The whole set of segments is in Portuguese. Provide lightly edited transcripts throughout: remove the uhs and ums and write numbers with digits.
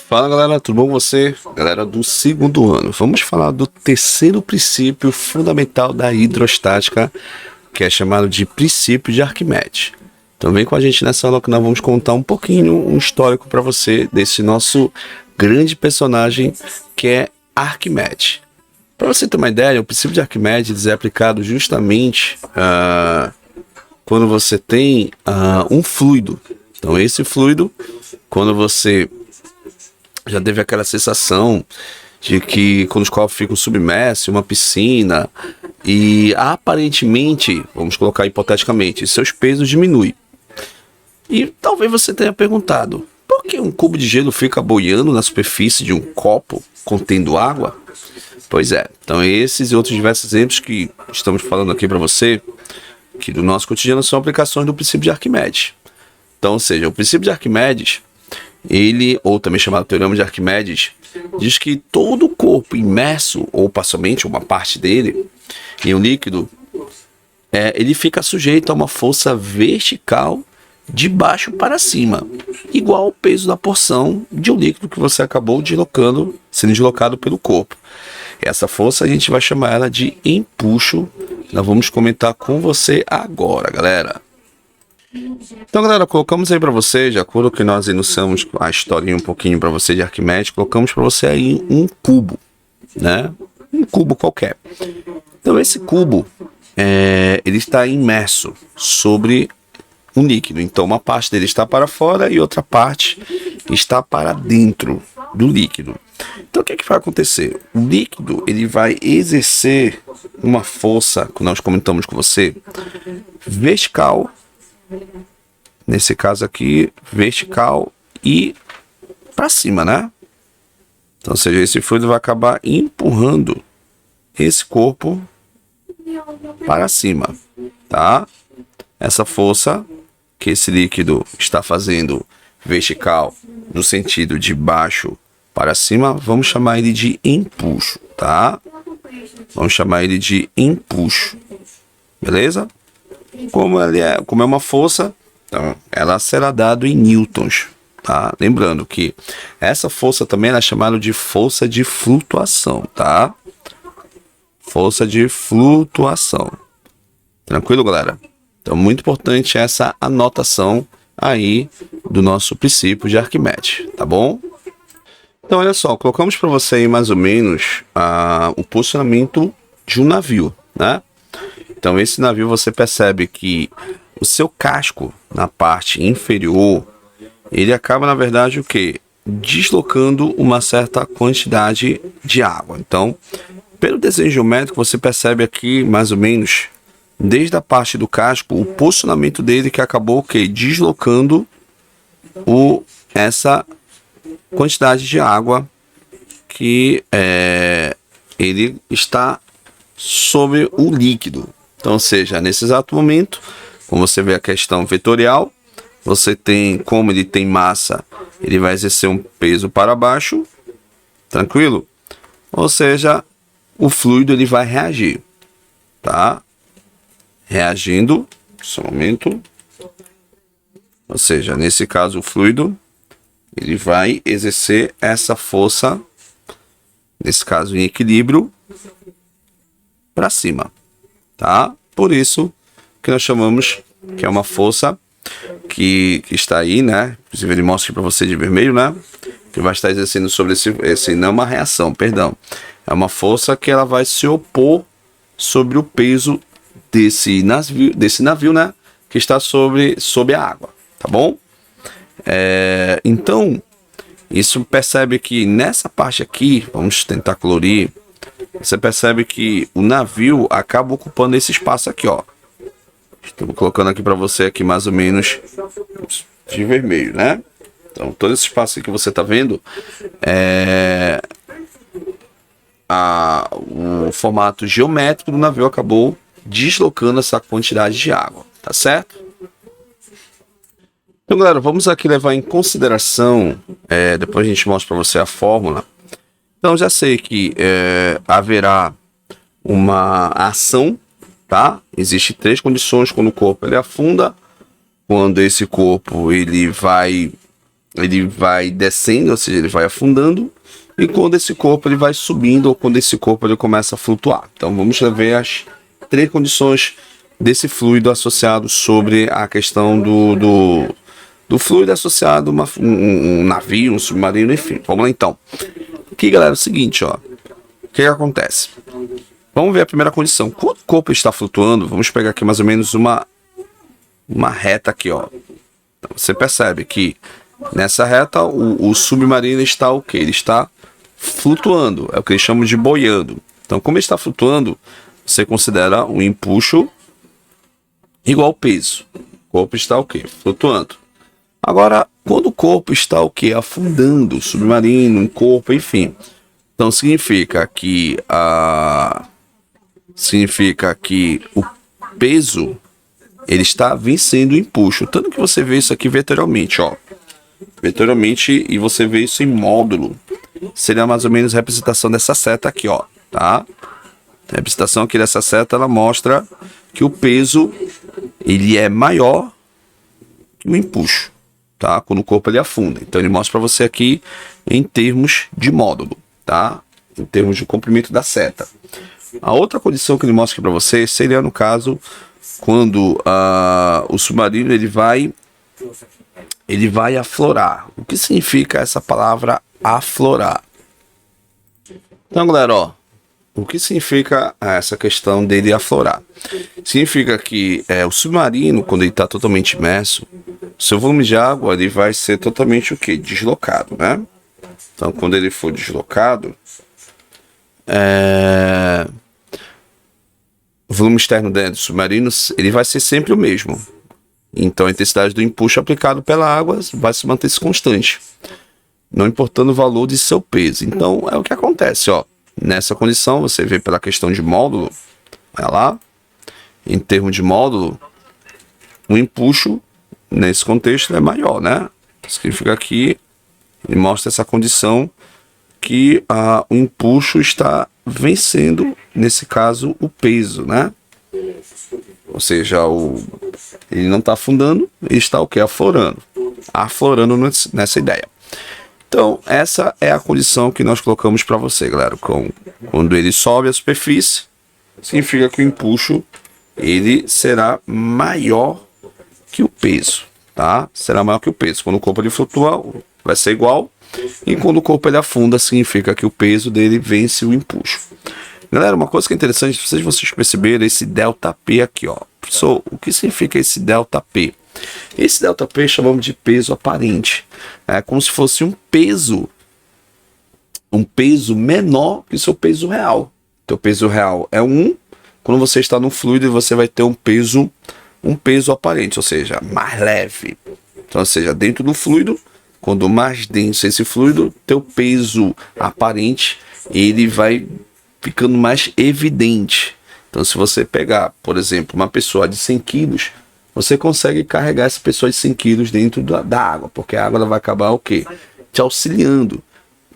Fala galera, tudo bom com você? Galera do segundo ano, vamos falar do terceiro princípio fundamental da hidrostática, que é chamado de princípio de Arquimedes. Então vem com a gente nessa aula que nós vamos contar um pouquinho, um histórico para você desse nosso grande personagem que é Arquimedes. Para você ter uma ideia, o princípio de Arquimedes é aplicado justamente quando você tem um fluido. Então esse fluido, quando você já teve aquela sensação de que quando os corpos ficam submersos em uma piscina e aparentemente, vamos colocar hipoteticamente, seus pesos diminuem. E talvez você tenha perguntado, por que um cubo de gelo fica boiando na superfície de um copo contendo água? Pois é, então esses e outros diversos exemplos que estamos falando aqui para você, que do nosso cotidiano, são aplicações do princípio de Arquimedes. Então, ou seja, o princípio de Arquimedes, ele, ou também chamado teorema de Arquimedes, diz que todo o corpo imerso, ou parcialmente uma parte dele, em um líquido, ele fica sujeito a uma força vertical de baixo para cima, igual ao peso da porção de um líquido que você acabou sendo deslocado pelo corpo. Essa força a gente vai chamar ela de empuxo. Nós vamos comentar com você agora, galera. Então, galera, colocamos aí para você, de acordo com que nós iniciamos a historinha um pouquinho para você de Arquimedes, colocamos para você aí um cubo, né? Um cubo qualquer. Então, esse cubo, ele está imerso sobre um líquido. Então, uma parte dele está para fora e outra parte está para dentro do líquido. Então, o que vai acontecer? O líquido, ele vai exercer uma força, que nós comentamos com você, vertical. Nesse caso aqui, vertical e para cima, né? Então, ou seja, esse fluido vai acabar empurrando esse corpo para cima, tá? Essa força que esse líquido está fazendo vertical no sentido de baixo para cima, vamos chamar ele de empuxo, tá? Vamos chamar ele de empuxo, beleza? Como é uma força, então ela será dada em newtons, tá? Lembrando que essa força também é chamada de força de flutuação, tá? Força de flutuação. Tranquilo, galera? Então, muito importante essa anotação aí do nosso princípio de Arquimedes, tá bom? Então, olha só, colocamos para você aí mais ou menos o posicionamento de um navio, né? Então, esse navio você percebe que o seu casco na parte inferior, ele acaba, na verdade, o quê? Deslocando uma certa quantidade de água. Então, pelo desenho geométrico, você percebe aqui, mais ou menos, desde a parte do casco, o posicionamento dele que acabou o quê? Deslocando essa quantidade de água que ele está sobre o líquido. Então, ou seja, nesse exato momento, como você vê a questão vetorial, você tem, como ele tem massa, ele vai exercer um peso para baixo, tranquilo? Ou seja, o fluido ele vai reagir, tá? Reagindo, só um momento. Ou seja, nesse caso o fluido, ele vai exercer essa força, nesse caso em equilíbrio, para cima. Tá? Por isso que nós chamamos que é uma força que está aí, né? Inclusive ele mostra aqui para você de vermelho, né? Que vai estar exercendo sobre esse não é uma reação, perdão. É uma força que ela vai se opor sobre o peso desse navio, né? Que está sob a água, tá bom? Então, isso percebe que nessa parte aqui, vamos tentar colorir. Você percebe que o navio acaba ocupando esse espaço aqui, ó. Estou colocando aqui para você aqui mais ou menos de vermelho, né? Então, todo esse espaço que você está vendo o formato geométrico do navio acabou deslocando essa quantidade de água, tá certo? Então, galera, vamos aqui levar em consideração, depois a gente mostra para você a fórmula. Então, já sei que haverá uma ação, tá? Existem 3 condições quando o corpo ele afunda, quando esse corpo ele vai ele vai descendo, ou seja, ele vai afundando, e quando esse corpo ele vai subindo, ou quando esse corpo ele começa a flutuar. Então vamos ver as 3 condições desse fluido associado sobre a questão do fluido associado a um navio, um submarino, enfim. Vamos lá então. Aqui, galera, é o seguinte, ó. O que acontece? Vamos ver a primeira condição. Quando o corpo está flutuando, vamos pegar aqui mais ou menos uma reta aqui, ó. Então, você percebe que nessa reta o submarino está o quê? Ele está flutuando, é o que eles chamam de boiando. Então, como ele está flutuando, você considera um empuxo igual ao peso. O corpo está o quê? Flutuando. Agora, quando o corpo está o quê? Afundando, o submarino, um corpo, enfim. Então, significa que o peso ele está vencendo o empuxo. Tanto que você vê isso aqui vetorialmente, ó. Vetorialmente, e você vê isso em módulo. Seria mais ou menos a representação dessa seta aqui, ó, tá? A representação aqui dessa seta, ela mostra que o peso, ele é maior que o empuxo, tá? Quando o corpo ele afunda. Então, ele mostra para você aqui em termos de módulo, tá? Em termos de comprimento da seta. A outra condição que ele mostra aqui para você seria, no caso, quando o submarino ele vai aflorar. O que significa essa palavra aflorar? Então, galera, ó, o que significa essa questão dele aflorar? Significa que o submarino, quando ele está totalmente imerso, seu volume de água ele vai ser totalmente o quê? Deslocado, né? Então, quando ele for deslocado, o volume externo do submarino ele vai ser sempre o mesmo. Então, a intensidade do empuxo aplicado pela água vai se manter constante, não importando o valor de seu peso. Então, é o que acontece, ó. Nessa condição, você vê pela questão de módulo, olha lá, em termos de módulo, o empuxo, nesse contexto, é maior, né? Significa que ele mostra essa condição que o empuxo está vencendo, nesse caso, o peso, né? Ou seja, ele não está afundando, ele está o quê? Aflorando. Aflorando nessa ideia. Então, essa é a condição que nós colocamos para você, galera. Quando ele sobe a superfície, significa que o empuxo ele será maior que o peso, tá? Será maior que o peso. Quando o corpo ele flutua, vai ser igual. E quando o corpo ele afunda, significa que o peso dele vence o empuxo. Galera, uma coisa que é interessante, não sei se vocês perceberam, esse ΔP aqui, ó. Professor, o que significa esse ΔP? Esse ΔP chamamos de peso aparente. É como se fosse um peso menor que o seu peso real. Teu peso real é 1. Quando você está no fluido, você vai ter um peso aparente, ou seja, mais leve. Então, ou seja, dentro do fluido, quando mais denso esse fluido, teu peso aparente, ele vai ficando mais evidente. Então, se você pegar, por exemplo, uma pessoa de 100 quilos, você consegue carregar essa pessoa de 100 quilos dentro da água, porque a água ela vai acabar o quê? Te auxiliando,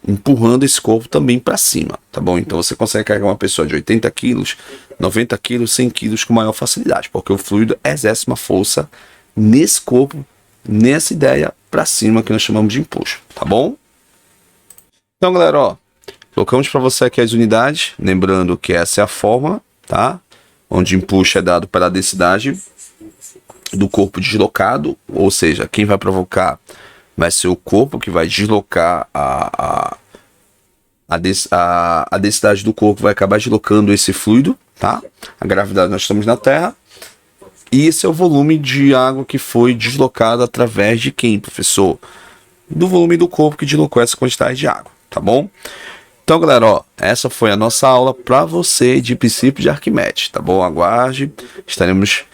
empurrando esse corpo também para cima, tá bom? Então, você consegue carregar uma pessoa de 80 quilos, 90 quilos, 100 quilos com maior facilidade, porque o fluido exerce uma força nesse corpo, nessa ideia para cima que nós chamamos de empuxo, tá bom? Então, galera, ó, colocamos para você aqui as unidades, lembrando que essa é a fórmula, tá? Onde empuxo é dado pela densidade do corpo deslocado, ou seja, quem vai provocar vai ser o corpo que vai deslocar a densidade do corpo vai acabar deslocando esse fluido, tá? A gravidade, nós estamos na Terra, e esse é o volume de água que foi deslocado através de quem, professor? Do volume do corpo que deslocou essa quantidade de água, tá bom? Então, galera, ó, essa foi a nossa aula para você de princípio de Arquimedes, tá bom? Aguarde, estaremos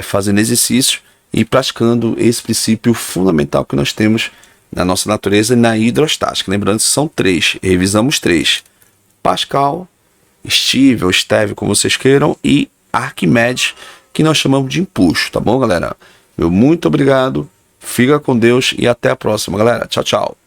fazendo exercício e praticando esse princípio fundamental que nós temos na nossa natureza e na hidrostática. Lembrando que são 3, revisamos 3. Pascal, Stivel, Steve, como vocês queiram, e Arquimedes, que nós chamamos de empuxo, tá bom, galera? Meu muito obrigado, fica com Deus e até a próxima, galera. Tchau, tchau.